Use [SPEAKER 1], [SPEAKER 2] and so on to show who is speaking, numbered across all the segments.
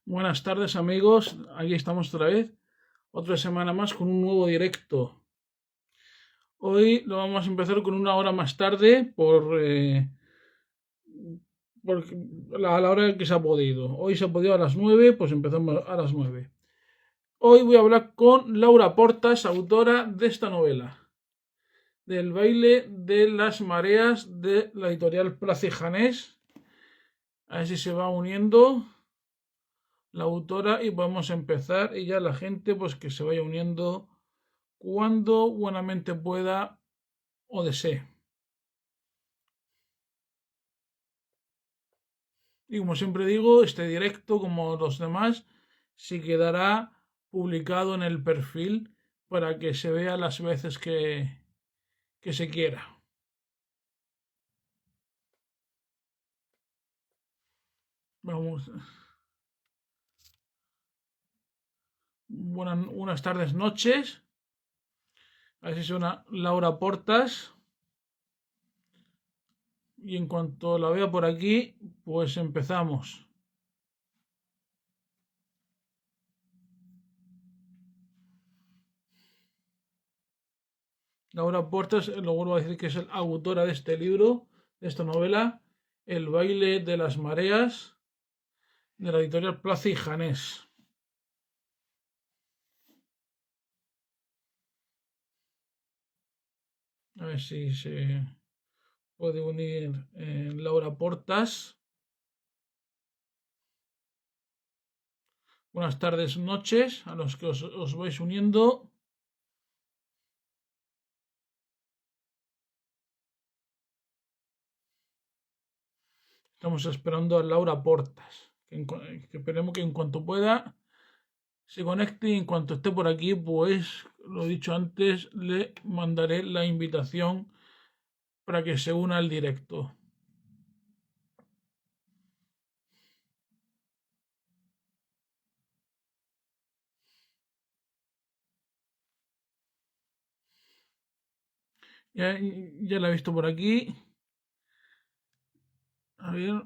[SPEAKER 1] Buenas tardes amigos, aquí estamos otra vez, otra semana más con un nuevo directo. Hoy lo vamos a empezar con una hora más tarde por la hora que se ha podido. Hoy se ha podido a las 9, pues empezamos a las 9. Hoy voy a hablar con Laura Portas, autora de esta novela, del baile de las mareas de la editorial Plaza y Janés. A ver si se va uniendo la autora y podemos empezar y ya la gente pues que se vaya uniendo cuando buenamente pueda o desee. Y como siempre digo, este directo, como los demás, sí quedará publicado en el perfil para que se vea las veces que se quiera. Vamos. Buenas tardes, noches. Así suena Laura Portas. Y en cuanto la vea por aquí, pues empezamos. Laura Portas, lo vuelvo a decir que es la autora de este libro, de esta novela, El baile de las mareas, de la editorial Plaza y Janés. A ver si se puede unir Laura Portas. Buenas tardes, noches, a los que os vais uniendo. Estamos esperando a Laura Portas, que esperemos que en cuanto pueda se conecte y en cuanto esté por aquí, pues lo dicho antes, le mandaré la invitación para que se una al directo. Ya, ya la he visto por aquí. A ver.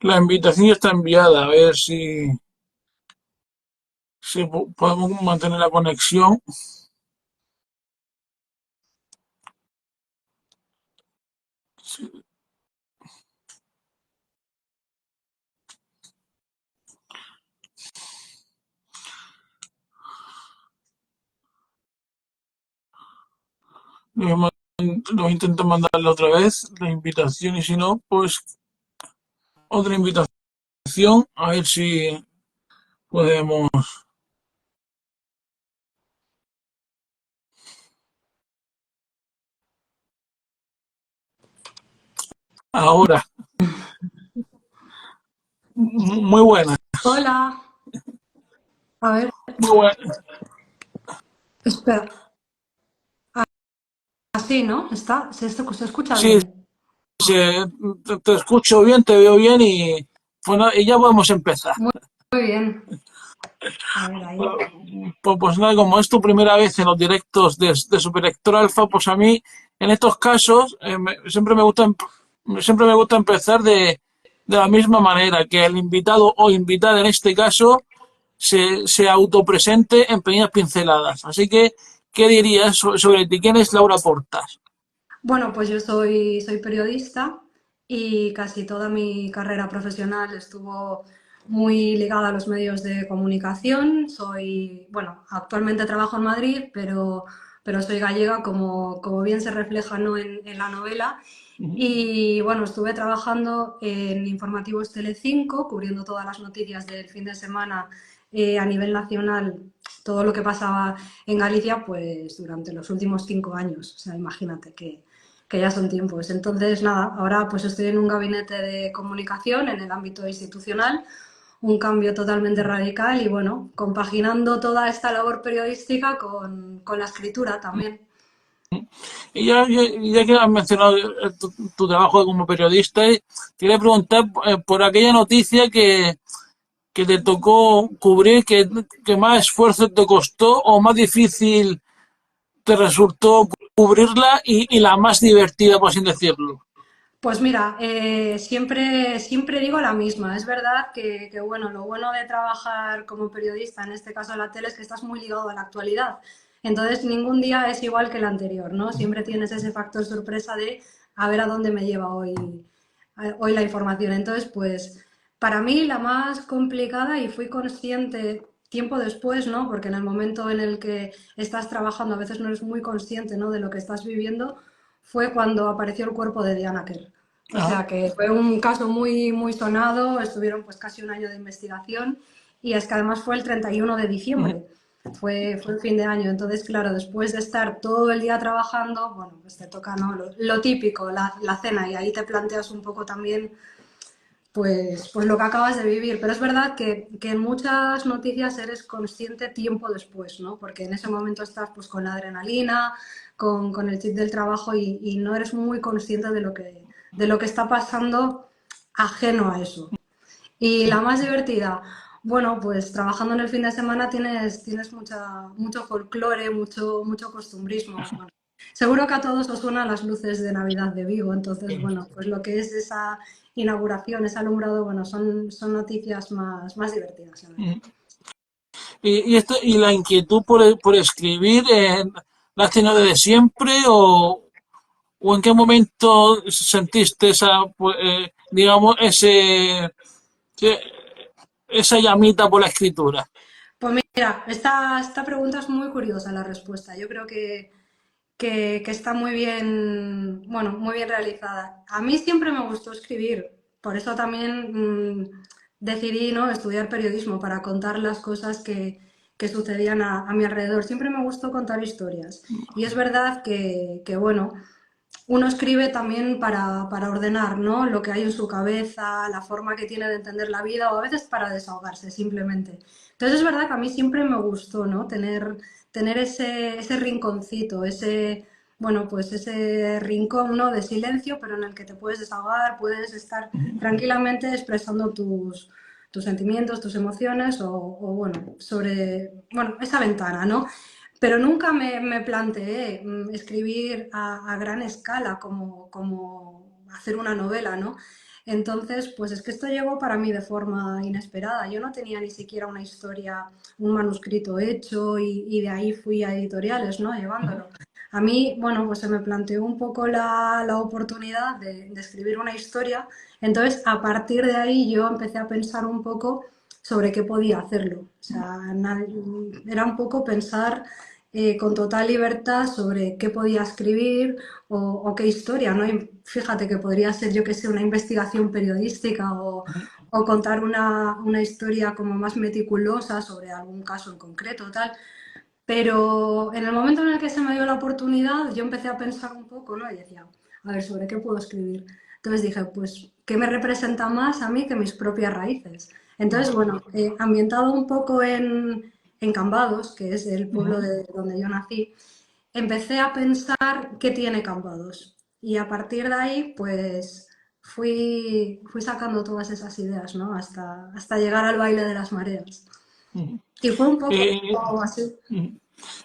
[SPEAKER 1] La invitación ya está enviada. A ver si podemos mantener la conexión. Lo intento mandarle otra vez la invitación y si no, pues otra invitación. A ver si podemos. Ahora, muy buena,
[SPEAKER 2] Hola, a ver,
[SPEAKER 1] muy buena.
[SPEAKER 2] espera, así, ¿no? Se escucha
[SPEAKER 1] Sí,
[SPEAKER 2] bien.
[SPEAKER 1] te escucho bien, te veo bien y, bueno, y ya podemos empezar.
[SPEAKER 2] Muy, muy bien. A ver, ahí.
[SPEAKER 1] Pues nada, como es tu primera vez en los directos de Superlector Alpha, pues a mí en estos casos siempre me gusta empezar de la misma manera, que el invitado o invitada en este caso se autopresente en pequeñas pinceladas. Así que, ¿qué dirías sobre ti? ¿Quién es Laura Portas?
[SPEAKER 2] Bueno, pues yo soy periodista y casi toda mi carrera profesional estuvo muy ligada a los medios de comunicación. Bueno, actualmente trabajo en Madrid, pero soy gallega, como bien se refleja, ¿no? en la novela. Y bueno, estuve trabajando en Informativos Telecinco, cubriendo todas las noticias del fin de semana a nivel nacional, todo lo que pasaba en Galicia, pues durante los últimos 5 años. O sea, imagínate que ya son tiempos. Entonces, nada, ahora pues estoy en un gabinete de comunicación en el ámbito institucional, un cambio totalmente radical y bueno, compaginando toda esta labor periodística con la escritura también.
[SPEAKER 1] Ya que has mencionado tu trabajo como periodista, quería preguntar por aquella noticia que te tocó cubrir, que más esfuerzo te costó o más difícil te resultó cubrirla y la más divertida, por así decirlo.
[SPEAKER 2] Pues mira, siempre digo la misma. Es verdad bueno, lo bueno de trabajar como periodista, en este caso en la tele, es que estás muy ligado a la actualidad. Entonces, ningún día es igual que el anterior, ¿no? Siempre tienes ese factor sorpresa de a ver a dónde me lleva hoy la información. Entonces, pues para mí la más complicada, y fui consciente tiempo después, ¿no? Porque en el momento en el que estás trabajando a veces no eres muy consciente, ¿no?, de lo que estás viviendo, fue cuando apareció el cuerpo de Diana Kerr. O
[SPEAKER 1] Ajá.
[SPEAKER 2] sea que fue un caso muy, muy sonado, estuvieron pues casi un año de investigación y es que además fue el 31 de diciembre, fue el fin de año. Entonces, claro, después de estar todo el día trabajando, bueno, pues te toca, ¿no?, lo típico, la cena, y ahí te planteas un poco también pues lo que acabas de vivir. Pero es verdad que en muchas noticias eres consciente tiempo después, ¿no? Porque en ese momento estás pues con la adrenalina, con el chip del trabajo y no eres muy consciente de lo que está pasando ajeno a eso. Y la más divertida, bueno, pues trabajando en el fin de semana tienes mucho folclore, mucho costumbrismo. Bueno, seguro que a todos os suenan las luces de Navidad de Vigo, entonces, bueno, pues lo que es esa inauguración, ese alumbrado, bueno, son noticias más divertidas, la verdad.
[SPEAKER 1] Y la inquietud por escribir, ¿la has tenido desde siempre o en qué momento sentiste digamos, esa llamita por la escritura?
[SPEAKER 2] Pues mira, esta pregunta es muy curiosa la respuesta. Yo creo que está muy bien, bueno, muy bien realizada. A mí siempre me gustó escribir, por eso también decidí, ¿no?, estudiar periodismo para contar las cosas que sucedían a mi alrededor. Siempre me gustó contar historias. Y es verdad bueno, uno escribe también para ordenar, ¿no?, lo que hay en su cabeza, la forma que tiene de entender la vida o a veces para desahogarse simplemente. Entonces es verdad que a mí siempre me gustó, ¿no?, tener ese rinconcito, bueno, pues ese rincón, ¿no?, de silencio, pero en el que te puedes desahogar, puedes estar tranquilamente expresando tus sentimientos, tus emociones bueno, bueno, esa ventana, ¿no? Pero nunca me planteé escribir a gran escala como hacer una novela, ¿no? Entonces, pues es que esto llegó para mí de forma inesperada. Yo no tenía ni siquiera una historia, un manuscrito hecho y de ahí fui a editoriales, ¿no?, llevándolo. A mí, bueno, pues se me planteó un poco la oportunidad de escribir una historia. Entonces, a partir de ahí yo empecé a pensar un poco sobre qué podía hacerlo. O sea, era un poco pensar con total libertad sobre qué podía escribir o qué historia, ¿no? Y fíjate que podría ser, yo que sé, una investigación periodística o contar una historia como más meticulosa sobre algún caso en concreto, tal. Pero en el momento en el que se me dio la oportunidad, yo empecé a pensar un poco, ¿no? Y decía, a ver, ¿sobre qué puedo escribir? Entonces dije, pues, ¿qué me representa más a mí que mis propias raíces? Entonces, bueno, ambientado un poco en Cambados, que es el pueblo de donde yo nací, empecé a pensar qué tiene Cambados. Y a partir de ahí, pues, fui sacando todas esas ideas, ¿no? Hasta llegar al baile de las mareas. Y fue un poco
[SPEAKER 1] Eh,
[SPEAKER 2] así.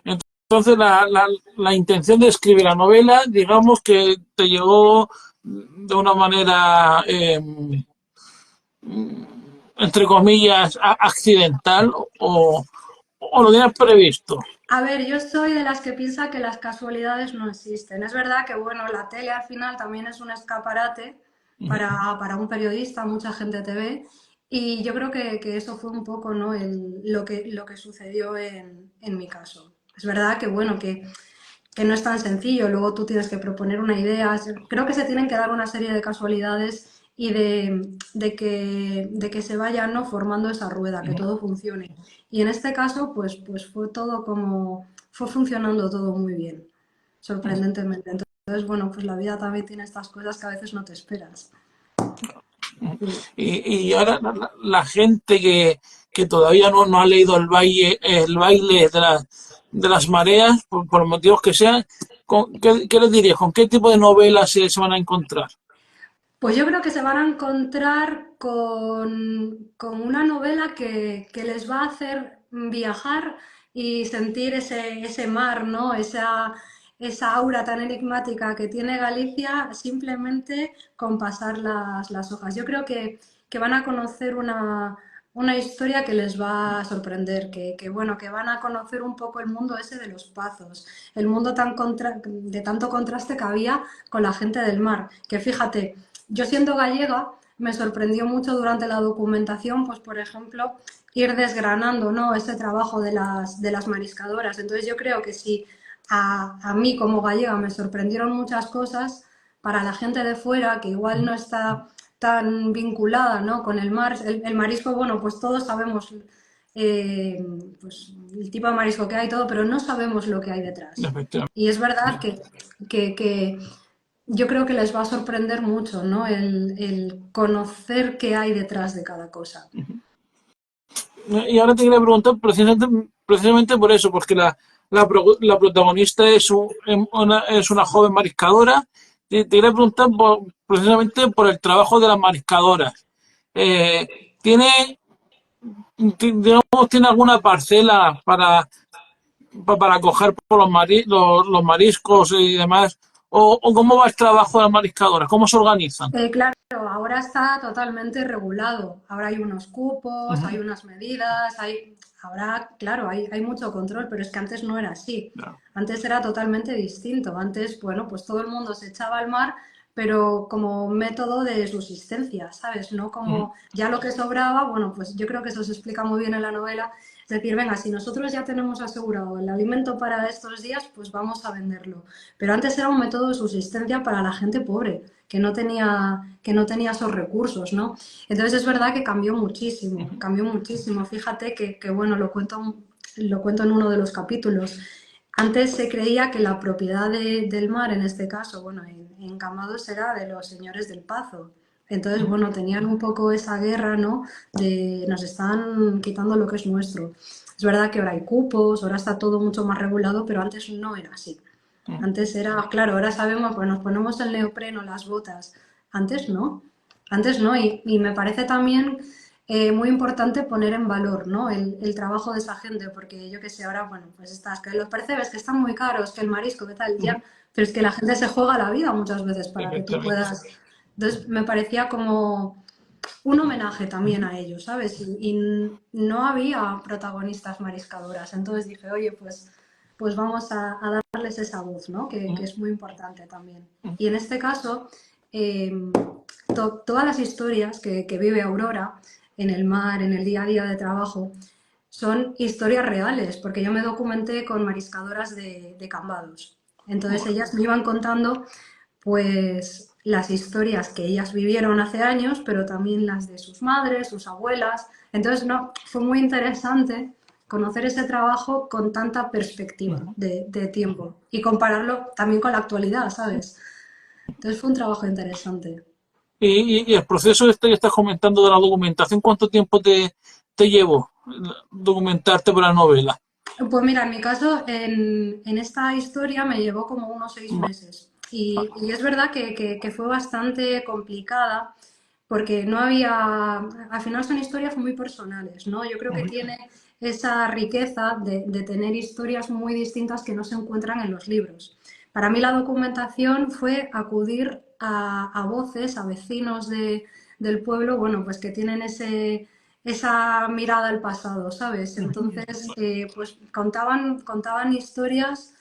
[SPEAKER 1] entonces, la intención de escribir la novela, digamos que te llegó de una manera, entre comillas, accidental o lo tenías previsto.
[SPEAKER 2] A ver, yo soy de las que piensa que las casualidades no existen. Es verdad que, bueno, la tele al final también es un escaparate para un periodista, mucha gente te ve, y yo creo que eso fue un poco, ¿no?, lo que sucedió en mi caso. Es verdad que, bueno, que no es tan sencillo, luego tú tienes que proponer una idea. Creo que se tienen que dar una serie de casualidades y de que se vaya, ¿no?, formando esa rueda, que todo funcione. Y en este caso, pues fue todo como, fue funcionando todo muy bien, sorprendentemente. Entonces, bueno, pues la vida también tiene estas cosas que a veces no te esperas.
[SPEAKER 1] Y ahora la gente que todavía no ha leído el baile de las mareas, por motivos que sean, ¿qué les dirías? ¿Con qué tipo de novelas se van a encontrar?
[SPEAKER 2] Pues yo creo que se van a encontrar con una novela que les va a hacer viajar y sentir ese mar, ¿no? Esa aura tan enigmática que tiene Galicia simplemente con pasar las hojas. Yo creo que van a conocer una historia que les va a sorprender, bueno, que van a conocer un poco el mundo ese de los pazos, el mundo de tanto contraste que había con la gente del mar, que fíjate, yo siendo gallega me sorprendió mucho durante la documentación, pues por ejemplo, ir desgranando, ¿no?, ese trabajo de las mariscadoras. Entonces yo creo que si a mí como gallega me sorprendieron muchas cosas, para la gente de fuera que igual no está tan vinculada, ¿no?, con el mar, el marisco, bueno, pues todos sabemos eh, pues, el tipo de marisco que hay y todo, pero no sabemos lo que hay detrás.
[SPEAKER 1] Efectivamente.
[SPEAKER 2] Y es verdad que yo creo que les va a sorprender mucho, ¿no?, el conocer qué hay detrás de cada cosa.
[SPEAKER 1] Y ahora te quería preguntar precisamente por eso, porque la protagonista es una joven mariscadora. Te quería preguntar precisamente por el trabajo de las mariscadoras. Eh, ¿Tiene, digamos, tiene alguna parcela para coger por los mariscos y demás? ¿O cómo va el trabajo de las mariscadoras? ¿Cómo se organizan?
[SPEAKER 2] Claro, ahora está totalmente regulado. Ahora hay unos cupos, hay
[SPEAKER 1] Ujú.
[SPEAKER 2] unas medidas, ahora, claro, hay mucho control, pero es que antes no era así.
[SPEAKER 1] No.
[SPEAKER 2] Antes era totalmente distinto. Antes, bueno, pues todo el mundo se echaba al mar, pero como método de subsistencia, ¿sabes? No
[SPEAKER 1] Ujú.
[SPEAKER 2] como ya lo que sobraba, bueno, pues yo creo que eso se explica muy bien en la novela. Es decir, venga, si nosotros ya tenemos asegurado el alimento para estos días, pues vamos a venderlo. Pero antes era un método de subsistencia para la gente pobre que no tenía esos recursos, ¿no? Entonces es verdad que cambió muchísimo, cambió muchísimo. Fíjate que bueno, lo cuento en uno de los capítulos. Antes se creía que la propiedad del mar, en este caso, bueno, en Cambados era de los señores del Pazo. Entonces, bueno, tenían un poco esa guerra, ¿no? De nos están quitando lo que es nuestro. Es verdad que ahora hay cupos, ahora está todo mucho más regulado, pero antes no era así. Antes era, claro, ahora sabemos, pues nos ponemos el neopreno, las botas. Antes no, antes no. Y me parece también muy importante poner en valor, ¿no?, el trabajo de esa gente, porque yo que sé, ahora, bueno, pues estas, que los percebes que están muy caros, que el marisco, que tal, ya, pero es que la gente se juega la vida muchas veces para que tú
[SPEAKER 1] Efectivamente.
[SPEAKER 2] puedas. Entonces me parecía como un homenaje también a ellos, ¿sabes? Y no había protagonistas mariscadoras, entonces dije, oye, pues vamos a darles esa voz, ¿no? Que es muy importante también. Y en este caso, eh, todas las historias que vive Aurora en el mar, en el día a día de trabajo, son historias reales, porque yo me documenté con mariscadoras de Cambados. Entonces ellas me iban contando pues las historias que ellas vivieron hace años, pero también las de sus madres, sus abuelas. Entonces, no, fue muy interesante conocer ese trabajo con tanta perspectiva de tiempo y compararlo también con la actualidad, ¿sabes? Entonces fue un trabajo interesante.
[SPEAKER 1] Y el proceso este que estás comentando de la documentación, ¿cuánto tiempo te llevó documentarte para la novela?
[SPEAKER 2] Pues mira, en mi caso, en esta historia me llevó como unos 6 meses. Y es verdad que fue bastante complicada porque no había, al final son historias muy personales, ¿no? Yo creo que tiene esa riqueza de tener historias muy distintas que no se encuentran en los libros. Para mí la documentación fue acudir a voces, a vecinos del pueblo, bueno, pues que tienen esa mirada al pasado, ¿sabes? Entonces, pues contaban historias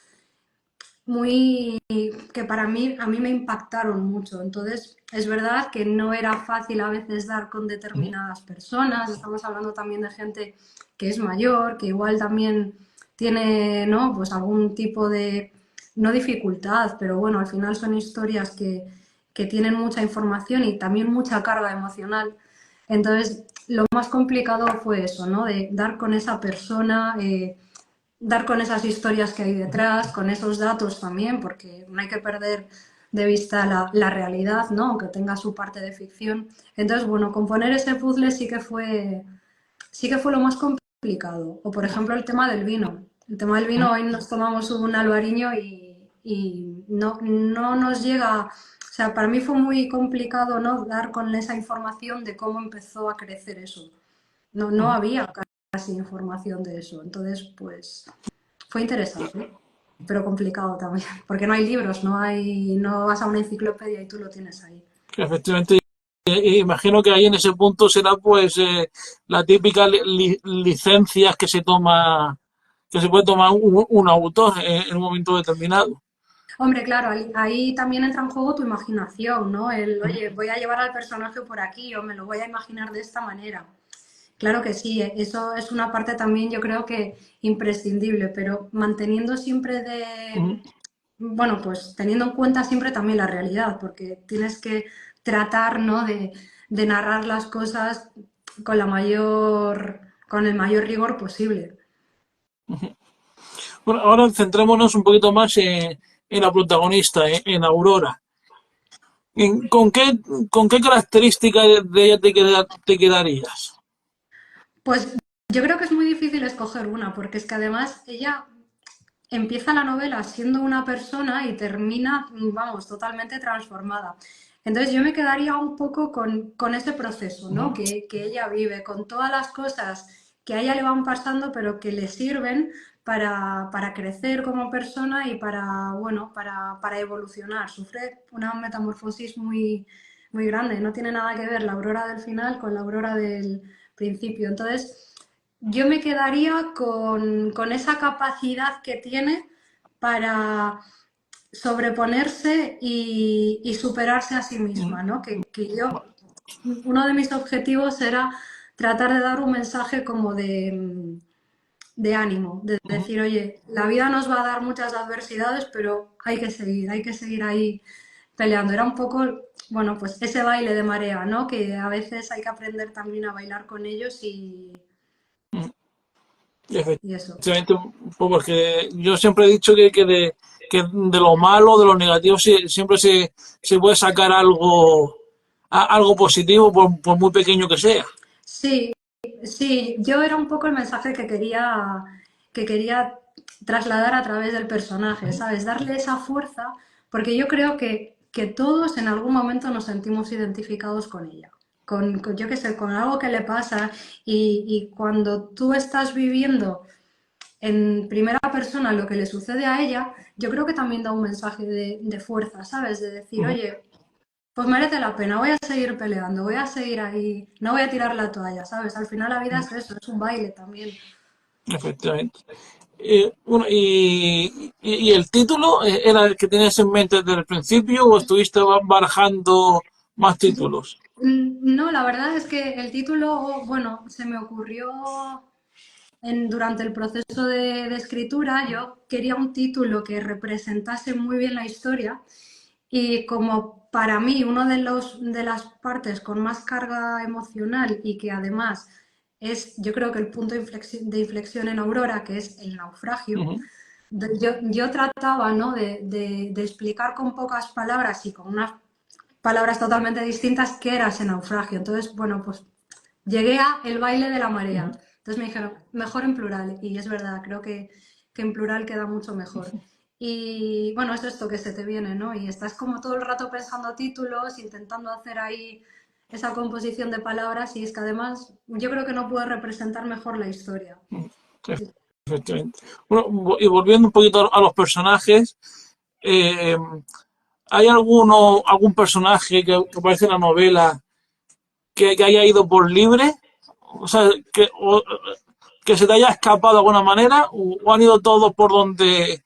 [SPEAKER 2] muy que para mí, a mí me impactaron mucho. Entonces, es verdad que no era fácil a veces dar con determinadas personas. Estamos hablando también de gente que es mayor, que igual también tiene, ¿no?, pues algún tipo no dificultad, pero bueno, al final son historias que tienen mucha información y también mucha carga emocional. Entonces, lo más complicado fue eso, ¿no? De dar con esa persona, dar con esas historias que hay detrás, con esos datos también, porque no hay que perder de vista la realidad, ¿no? Aunque tenga su parte de ficción. Entonces, bueno, componer ese puzzle sí que fue lo más complicado. O, por ejemplo, el tema del vino. El tema del vino, hoy nos tomamos un albariño y no nos llega. O sea, para mí fue muy complicado, ¿no? Dar con esa información de cómo empezó a crecer eso. No había casi información de eso. Entonces, pues fue interesante, pero complicado también, porque no hay libros, no vas a una enciclopedia y tú lo tienes ahí.
[SPEAKER 1] Efectivamente, imagino que ahí en ese punto será pues la típica licencias que se toma, que se puede tomar un autor en un momento determinado.
[SPEAKER 2] Hombre, claro, ahí también entra en juego tu imaginación, ¿no? Oye, voy a llevar al personaje por aquí o me lo voy a imaginar de esta manera. Claro que sí, eso es una parte también yo creo que imprescindible, pero manteniendo siempre bueno, pues teniendo en cuenta siempre también la realidad, porque tienes que tratar, ¿no? de narrar las cosas con el mayor rigor posible.
[SPEAKER 1] Bueno, ahora centrémonos un poquito más en la protagonista, en Aurora. ¿Con con qué características de ella te quedarías?
[SPEAKER 2] Pues yo creo que es muy difícil escoger una, porque es que además ella empieza la novela siendo una persona y termina, vamos, totalmente transformada. Entonces yo me quedaría un poco con ese proceso, ¿no? Que ella vive, con todas las cosas que a ella le van pasando, pero que le sirven para crecer como persona y para, bueno, para evolucionar. Sufre una metamorfosis muy grande, no tiene nada que ver la Aurora del final con la Aurora del principio. Entonces, yo me quedaría con esa capacidad que tiene para sobreponerse y superarse a sí misma, ¿no? Uno de mis objetivos era tratar de dar un mensaje como de ánimo, de decir, oye, la vida nos va a dar muchas adversidades, pero hay que seguir ahí peleando. Era un poco, bueno, pues ese baile de marea, ¿no? Que a veces hay que aprender también a bailar con ellos y eso.
[SPEAKER 1] Efectivamente, porque yo siempre he dicho que de lo malo, de lo negativo, siempre se puede sacar algo, algo positivo, por muy pequeño que sea.
[SPEAKER 2] Sí, sí, yo era un poco el mensaje que quería trasladar a través del personaje, ¿sabes? Darle esa fuerza, porque yo creo que todos en algún momento nos sentimos identificados con ella, yo qué sé, con algo que le pasa y cuando tú estás viviendo en primera persona lo que le sucede a ella, yo creo que también da un mensaje de fuerza, ¿sabes? De decir, oye, pues merece la pena, voy a seguir peleando, voy a seguir ahí, no voy a tirar la toalla, ¿sabes? Al final la vida es eso, es un baile también.
[SPEAKER 1] Efectivamente. Bueno, y el título era el que tenías en mente desde el principio o estuviste barajando más títulos?
[SPEAKER 2] No, la verdad es que el título, bueno, se me ocurrió durante el proceso de escritura. Yo quería un título que representase muy bien la historia y como para mí uno de las partes con más carga emocional y que además es, yo creo que el punto de inflexión en Aurora, que es el naufragio,
[SPEAKER 1] Ujú.
[SPEAKER 2] yo trataba, ¿no? de explicar con pocas palabras y con unas palabras totalmente distintas qué era ese naufragio. Entonces, bueno, pues llegué a el baile de la marea. Entonces me dijeron, mejor en plural. Y es verdad, creo que en plural queda mucho mejor. Y bueno, es esto que se te viene, ¿no? Y estás como todo el rato pensando títulos, intentando hacer ahí esa composición de palabras y es que además yo creo que no puedo representar mejor la historia.
[SPEAKER 1] Efectivamente. Bueno, y volviendo un poquito a los personajes, eh, ¿hay algún personaje que aparece en la novela que haya ido por libre? O sea, que se te haya escapado de alguna manera o han ido todos por donde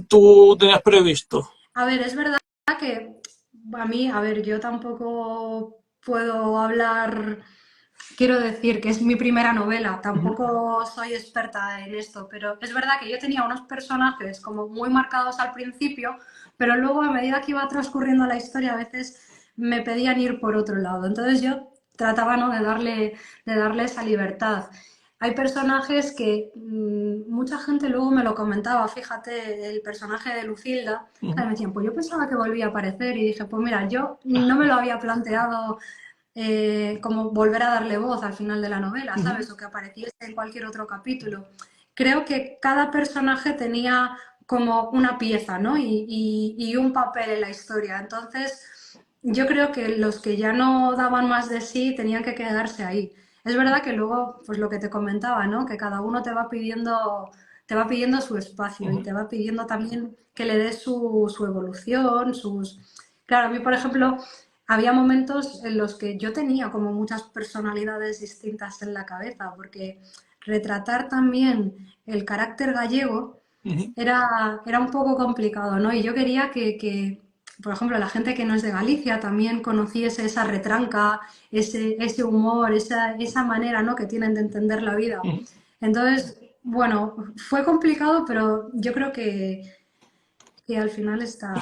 [SPEAKER 1] tú tenías previsto.
[SPEAKER 2] A ver, es verdad que a mí, a ver, yo tampoco puedo hablar Quiero decir que es mi primera novela, tampoco soy experta en esto, pero es verdad que yo tenía unos personajes como muy marcados al principio, pero luego a medida que iba transcurriendo la historia a veces me pedían ir por otro lado. Entonces yo trataba, ¿no?, de darle esa libertad. Hay personajes que mucha gente luego me lo comentaba, fíjate, el personaje de Lucilda, que me decían, pues yo pensaba que volvía a aparecer y dije, pues mira, yo no me lo había planteado como volver a darle voz al final de la novela, ¿sabes? O que apareciese en cualquier otro capítulo. Creo que cada personaje tenía como una pieza, ¿no? Y un papel en la historia. Entonces, yo creo que los que ya no daban más de sí tenían que quedarse ahí. Es verdad que luego, pues lo que te comentaba, ¿no? Que cada uno te va pidiendo su espacio y te va pidiendo también que le des su evolución, sus... Claro, a mí, por ejemplo, había momentos en los que yo tenía como muchas personalidades distintas en la cabeza, porque retratar también el carácter gallego era un poco complicado, ¿no? Y yo quería por ejemplo, la gente que no es de Galicia también conociese esa retranca, ese humor, esa manera, ¿no?, que tienen de entender la vida. Entonces, bueno, fue complicado, pero yo creo que al final está...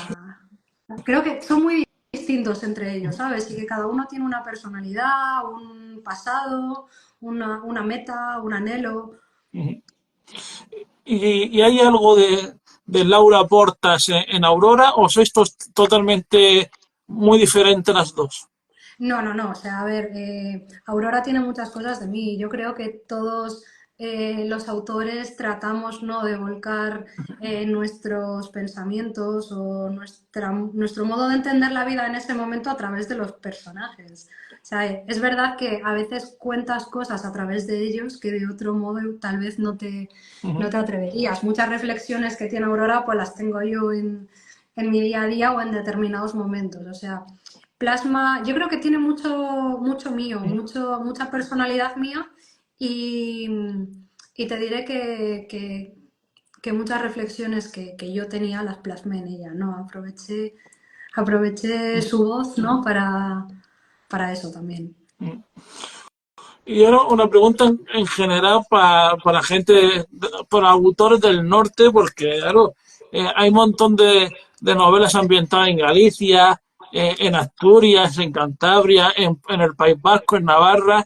[SPEAKER 2] Creo que son muy distintos entre ellos, ¿sabes? Y que cada uno tiene una personalidad, un pasado, una meta, un anhelo.
[SPEAKER 1] ¿Y hay algo de Laura Portas en Aurora o sois totalmente muy diferentes las dos?
[SPEAKER 2] No, no, no. O sea, a ver, Aurora tiene muchas cosas de mí. Yo creo que todos los autores tratamos, ¿no?, de volcar nuestros pensamientos o nuestro modo de entender la vida en ese momento a través de los personajes. O sea, es verdad que a veces cuentas cosas a través de ellos que de otro modo tal vez no te atreverías. Muchas reflexiones que tiene Aurora, pues las tengo yo en mi día a día o en determinados momentos. O sea, plasma, yo creo que tiene mucho mío, mucha personalidad mía y, y te diré que muchas reflexiones que yo tenía las plasmé en ella, ¿no? Aproveché su voz, ¿no?, para eso también.
[SPEAKER 1] Y ahora una pregunta en general para gente, para autores del norte, porque claro, hay un montón de novelas ambientadas en Galicia, en Asturias, en Cantabria, en el País Vasco, en Navarra,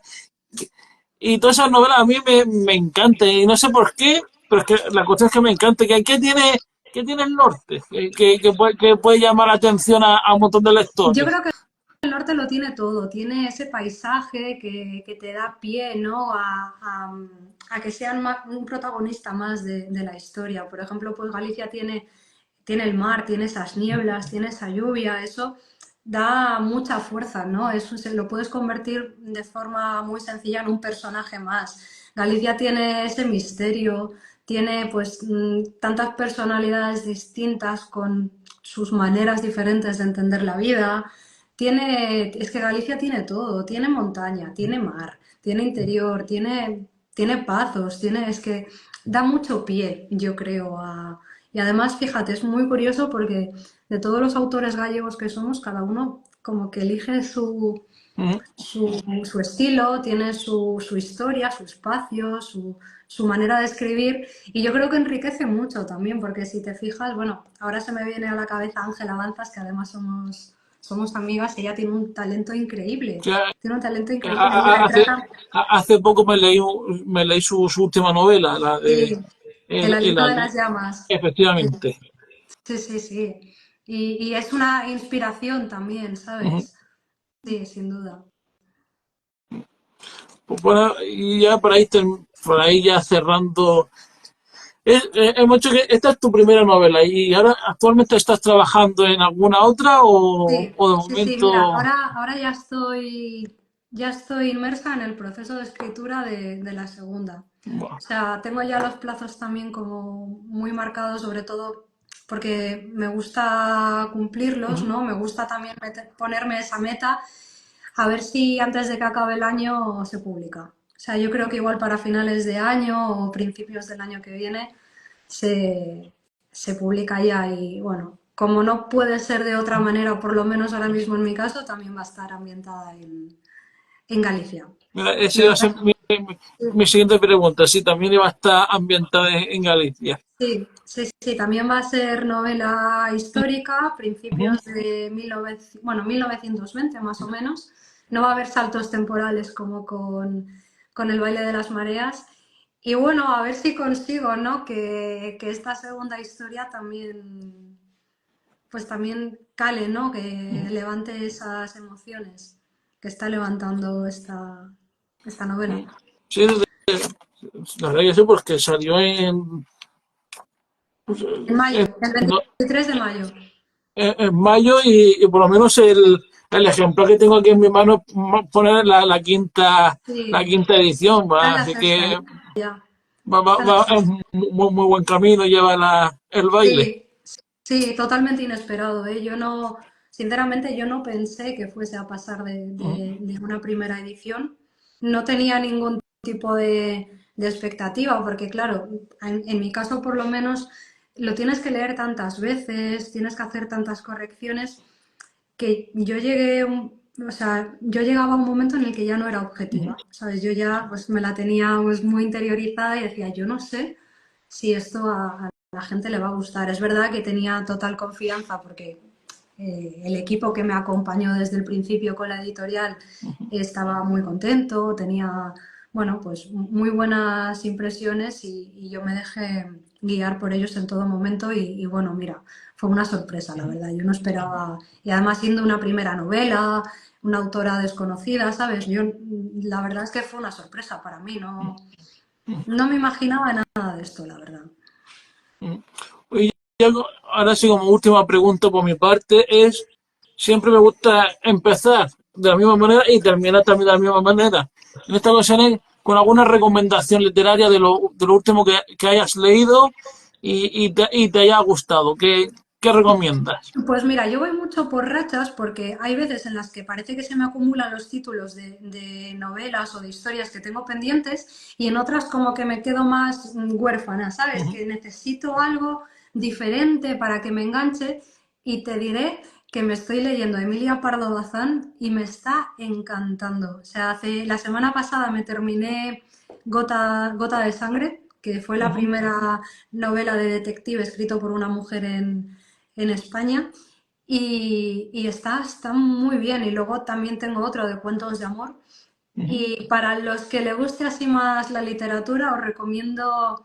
[SPEAKER 1] y todas esas novelas a mí me encantan, y no sé por qué, pero es que la cuestión es que me encanta, qué tiene el norte, que puede llamar la atención a un montón de
[SPEAKER 2] Yo
[SPEAKER 1] lectores.
[SPEAKER 2] creo que el norte lo tiene todo, tiene ese paisaje que te da pie, ¿no?, a que sean un protagonista más de la historia. Por ejemplo, pues Galicia tiene el mar, tiene esas nieblas, tiene esa lluvia, eso da mucha fuerza, ¿no? Eso se lo puedes convertir de forma muy sencilla en un personaje más. Galicia tiene ese misterio, tiene pues tantas personalidades distintas con sus maneras diferentes de entender la vida. Es que Galicia tiene todo, tiene montaña, tiene mar, tiene interior, tiene pazos, es que da mucho pie, yo creo, y además, fíjate, es muy curioso porque de todos los autores gallegos que somos, cada uno como que elige su estilo, tiene su historia, su espacio, su manera de escribir y yo creo que enriquece mucho también porque si te fijas, bueno, ahora se me viene a la cabeza Ángela Avanzas, que además somos amigas, ella tiene un talento increíble,
[SPEAKER 1] Ya,
[SPEAKER 2] tiene un talento increíble, ella
[SPEAKER 1] hace,
[SPEAKER 2] retrata,
[SPEAKER 1] hace poco me leí su última novela, la de
[SPEAKER 2] sí, el aliento de
[SPEAKER 1] Ali,
[SPEAKER 2] las llamas, sí,
[SPEAKER 1] efectivamente.
[SPEAKER 2] sí, sí, sí. Y es una inspiración también,
[SPEAKER 1] Ujú.
[SPEAKER 2] ¿sabes? Sí, sin duda.
[SPEAKER 1] Pues bueno, y ya por ahí ya cerrando. Hemos dicho que esta es tu primera novela y ahora actualmente estás trabajando en alguna otra
[SPEAKER 2] Sí,
[SPEAKER 1] o de
[SPEAKER 2] sí, sí, mira,
[SPEAKER 1] momento.
[SPEAKER 2] ahora ya estoy inmersa en el proceso de escritura de la segunda.
[SPEAKER 1] Bueno,
[SPEAKER 2] O sea, tengo ya los plazos también como muy marcados, sobre todo porque me gusta cumplirlos,
[SPEAKER 1] ujú.
[SPEAKER 2] ¿no? Me gusta también ponerme esa meta, a ver si antes de que acabe el año se publica. O sea, yo creo que igual para finales de año o principios del año que viene se, se publica ya y bueno, como no puede ser de otra manera, por lo menos ahora mismo en mi caso, también va a estar ambientada en Galicia.
[SPEAKER 1] Mira, esa
[SPEAKER 2] Lo
[SPEAKER 1] iba
[SPEAKER 2] que
[SPEAKER 1] a ser
[SPEAKER 2] pasa-
[SPEAKER 1] mi siguiente pregunta, si también iba a estar ambientada en Galicia.
[SPEAKER 2] Sí, sí, sí, también va a ser novela histórica,
[SPEAKER 1] Ujú.
[SPEAKER 2] principios de 1900, bueno, 1920 más o menos. No va a haber saltos temporales como con el baile de las mareas. Y bueno, a ver si consigo, ¿no? Que esta segunda historia también, pues también cale, ¿no? Que levante esas emociones que está levantando esta novela.
[SPEAKER 1] Sí, la verdad que sí, porque salió en, pues,
[SPEAKER 2] En mayo, el
[SPEAKER 1] no,
[SPEAKER 2] 23 de mayo.
[SPEAKER 1] en mayo y por lo menos el ejemplar que tengo aquí en mi mano pone la
[SPEAKER 2] Sí,
[SPEAKER 1] quinta edición,
[SPEAKER 2] está
[SPEAKER 1] ¿va?
[SPEAKER 2] en la
[SPEAKER 1] Así
[SPEAKER 2] sexta
[SPEAKER 1] que
[SPEAKER 2] ya.
[SPEAKER 1] va
[SPEAKER 2] Está en la
[SPEAKER 1] en
[SPEAKER 2] sexta.
[SPEAKER 1] muy buen camino, lleva el baile.
[SPEAKER 2] Sí, sí, totalmente inesperado, ¿eh? Yo no, sinceramente, yo no pensé que fuese a pasar de una primera edición. No tenía ningún tipo de expectativa, porque claro, en mi caso por lo menos lo tienes que leer tantas veces, tienes que hacer tantas correcciones que o sea, yo llegaba a un momento en el que ya no era objetiva, ¿sabes? Yo ya pues me la tenía pues, muy interiorizada y decía, yo no sé si esto a la gente le va a gustar. Es verdad que tenía total confianza porque el equipo que me acompañó desde el principio con la editorial estaba muy contento, tenía, bueno, pues muy buenas impresiones y yo me dejé guiar por ellos en todo momento y bueno, mira, fue una sorpresa, la verdad. Yo no esperaba, y además siendo una primera novela, una autora desconocida, ¿sabes? Yo, la verdad es que fue una sorpresa para mí, no me imaginaba nada de esto, la verdad.
[SPEAKER 1] Y ahora sí, como última pregunta por mi parte, siempre me gusta empezar de la misma manera y terminar también de la misma manera. En esta ocasión es con alguna recomendación literaria de lo último que hayas leído y te haya gustado. ¿Qué recomiendas?
[SPEAKER 2] Pues mira, yo voy mucho por rachas porque hay veces en las que parece que se me acumulan los títulos de novelas o de historias que tengo pendientes y en otras como que me quedo más huérfana, ¿sabes? Que necesito algo diferente para que me enganche y te diré que me estoy leyendo a Emilia Pardo Bazán y me está encantando. O sea, la semana pasada me terminé Gota de Sangre, que fue la primera novela de detective escrito por una mujer en España y está muy bien. Y luego también tengo otro de cuentos de amor. Y para los que le guste así más la literatura, os recomiendo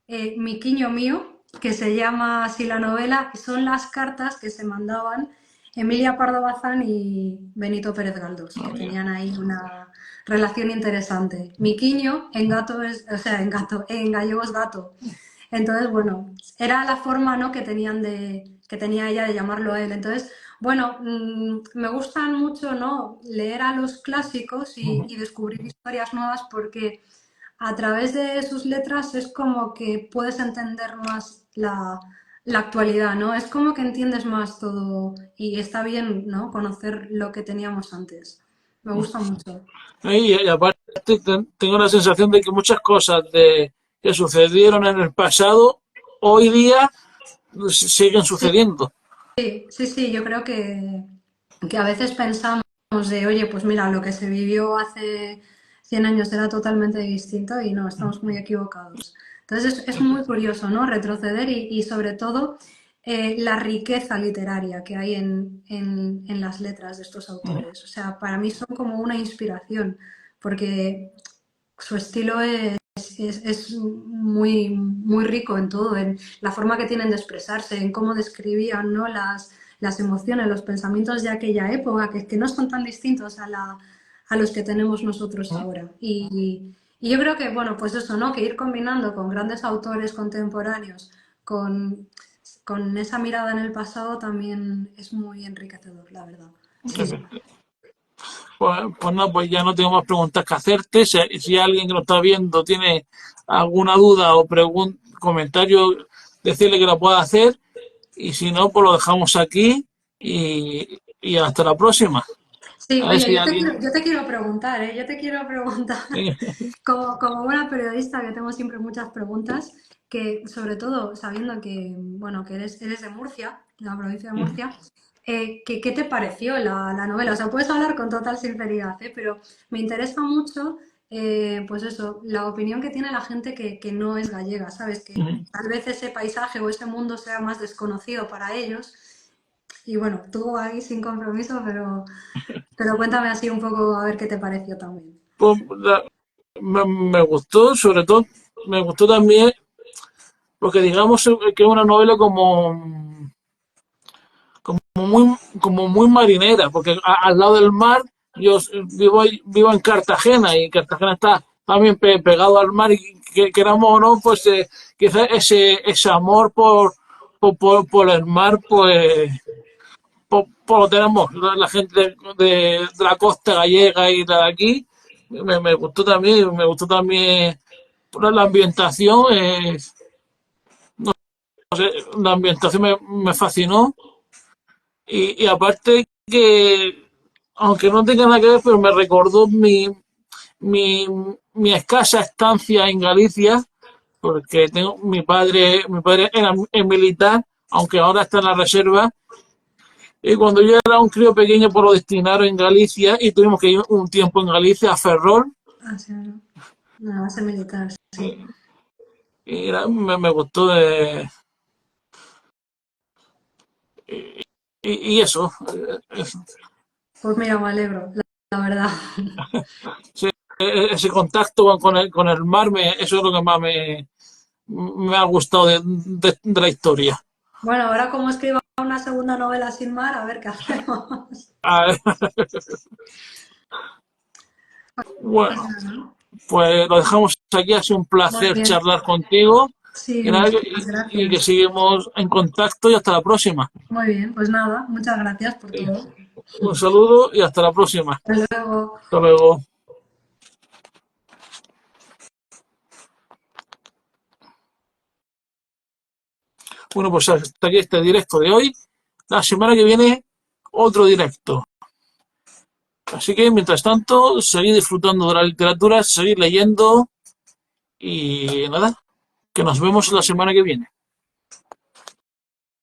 [SPEAKER 2] Miquiño mío, que se llama así la novela, y son las cartas que se mandaban Emilia Pardo Bazán y Benito Pérez Galdós, que tenían ahí una relación interesante. Miquiño en gato es, o sea, en gallego es gato. Entonces, bueno, era la forma, ¿no? que tenía ella de llamarlo a él. Entonces, bueno, me gustan mucho, ¿no? Leer a los clásicos y descubrir historias nuevas porque a través de sus letras es como que puedes entender más la actualidad, ¿no? Es como que entiendes más todo y está bien, ¿no? Conocer lo que teníamos antes. Me gusta mucho.
[SPEAKER 1] Y aparte tengo la sensación de que muchas cosas que sucedieron en el pasado, hoy día siguen
[SPEAKER 2] Sí,
[SPEAKER 1] sucediendo.
[SPEAKER 2] sí, sí, yo creo que a veces pensamos de, oye, pues mira, lo que se vivió hace 100 años era totalmente distinto y no, estamos muy equivocados. Entonces es muy curioso, ¿no? Retroceder y sobre todo la riqueza literaria que hay en las letras de estos autores. O sea, para mí son como una inspiración porque su estilo es muy, muy rico en todo, en la forma que tienen de expresarse, en cómo describían, ¿no? las emociones, los pensamientos de aquella época, que no son tan distintos a los que tenemos nosotros ahora. Y yo creo que, bueno, pues eso, ¿no? Que ir combinando con grandes autores contemporáneos, con, con esa mirada en el pasado, también es muy enriquecedor, la verdad. Sí, sí.
[SPEAKER 1] Pues no, pues ya no tengo más preguntas que hacerte. Si alguien que lo está viendo tiene alguna duda o comentario, decirle que lo pueda hacer. Y si no, pues lo dejamos aquí y hasta la próxima.
[SPEAKER 2] Sí,
[SPEAKER 1] A ver
[SPEAKER 2] oye,
[SPEAKER 1] si alguien.
[SPEAKER 2] yo te quiero preguntar, ¿eh? Yo te quiero preguntar, como buena periodista que tengo siempre muchas preguntas, que sobre todo sabiendo que, bueno, que eres de Murcia, de la provincia de Murcia, ¿qué te pareció la novela? O sea, puedes hablar con total sinceridad, ¿eh? Pero me interesa mucho, pues eso, la opinión que tiene la gente que no es gallega, ¿sabes? Que
[SPEAKER 1] Ujú.
[SPEAKER 2] tal vez ese paisaje o ese mundo sea más desconocido para ellos. Y bueno, tú ahí sin compromiso, pero cuéntame así un poco a ver qué te pareció también.
[SPEAKER 1] Pues, me gustó, sobre todo, me gustó también porque digamos que es una novela como muy marinera, porque al lado del mar yo vivo en Cartagena y Cartagena está también pegado al mar y que éramos o no, pues quizás ese amor por el mar, pues lo tenemos la gente de la costa gallega y la de aquí. Me gustó también la ambientación, la ambientación me fascinó y aparte que, aunque no tenga nada que ver, pero me recordó mi, mi escasa estancia en Galicia, porque mi padre era militar, aunque ahora está en la reserva, y cuando yo era un crío pequeño pues lo destinaron en Galicia y tuvimos que ir un tiempo en Galicia a Ferrol,
[SPEAKER 2] Ah, sí, ¿no? Una base militar, sí.
[SPEAKER 1] y me gustó y eso,
[SPEAKER 2] Pues mira, me alegro, la verdad.
[SPEAKER 1] sí, ese contacto con el mar, eso es lo que más me ha gustado de la historia.
[SPEAKER 2] Bueno, ahora como escriba una segunda novela sin mar, a ver qué hacemos.
[SPEAKER 1] A ver,
[SPEAKER 2] Pues
[SPEAKER 1] bueno,
[SPEAKER 2] nada,
[SPEAKER 1] pues lo dejamos aquí. Ha sido un
[SPEAKER 2] muy
[SPEAKER 1] placer
[SPEAKER 2] bien.
[SPEAKER 1] charlar contigo
[SPEAKER 2] Sí,
[SPEAKER 1] y, nada,
[SPEAKER 2] muchísimas
[SPEAKER 1] y que
[SPEAKER 2] gracias.
[SPEAKER 1] seguimos en contacto y hasta la próxima.
[SPEAKER 2] Muy bien, pues nada, muchas gracias por todo.
[SPEAKER 1] Un saludo y hasta la próxima.
[SPEAKER 2] Hasta luego.
[SPEAKER 1] Hasta luego. Bueno, pues hasta aquí este directo de hoy. La semana que viene, otro directo. Así que, mientras tanto, seguid disfrutando de la literatura, seguid leyendo y nada, que nos vemos la semana que viene.